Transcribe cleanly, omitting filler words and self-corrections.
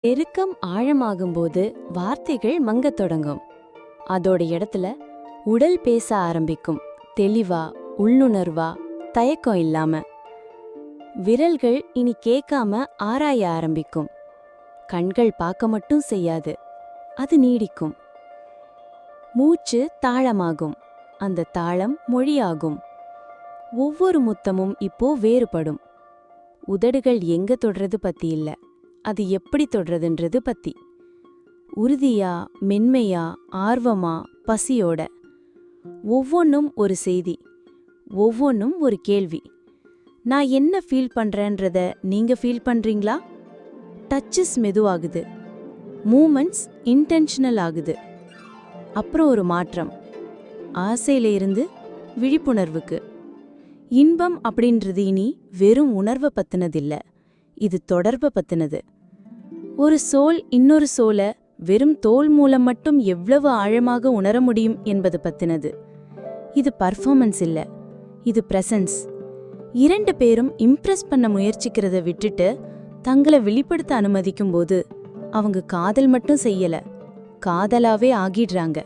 நெருக்கம் ஆழமாகும்போது வார்த்தைகள் மங்கத் தொடங்கும். அதோட இடத்துல உடல் பேச ஆரம்பிக்கும். தெளிவா, உள்ளுணர்வா, தயக்கம் இல்லாம. விரல்கள் இனி கேட்காம ஆராய ஆரம்பிக்கும். கண்கள் பார்க்க மட்டும் செய்யாது, அது நீடிக்கும். மூச்சு தாளமாகும், அந்த தாளம் மொழியாகும். ஒவ்வொரு முத்தமும் இப்போ வேறுபடும். உதடுகள் எங்க தொடுறது பத்தி இல்ல, அது எப்படி தொடுறதுன்றது பத்தி. உறுதியா, மென்மையா, ஆர்வமா, பசியோட. ஒவ்வொன்றும் ஒரு செய்தி, ஒவ்வொன்றும் ஒரு கேள்வி. நான் என்ன ஃபீல் பண்றேன்றத நீங்க ஃபீல் பண்றீங்களா? டச்சஸ் மெதுவாகுது, மூமெண்ட்ஸ் இன்டென்ஷனல் ஆகுது. அப்புறம் ஒரு மாற்றம், ஆசையில இருந்து விழிப்புணர்வுக்கு. இன்பம் அப்படின்றது இனி வெறும் உணர்வை பத்தினதில்ல, இது தொடர்பை பத்தினது. ஒரு சோல் இன்னொரு சோலை வெறும் தோல் மூலம் மட்டும் எவ்வளவு ஆழமாக உணர முடியும் என்பது பத்தினது. இது பர்ஃபார்மன்ஸ் இல்ல, இது பிரசன்ஸ். இரண்டு பேரும் இம்ப்ரெஸ் பண்ண முயற்சிக்கிறத விட்டுட்டு தங்களை வெளிப்படுத்த அனுமதிக்கும் போது அவங்க காதல் மட்டும் செய்யல, காதலாவே ஆகிடுறாங்க.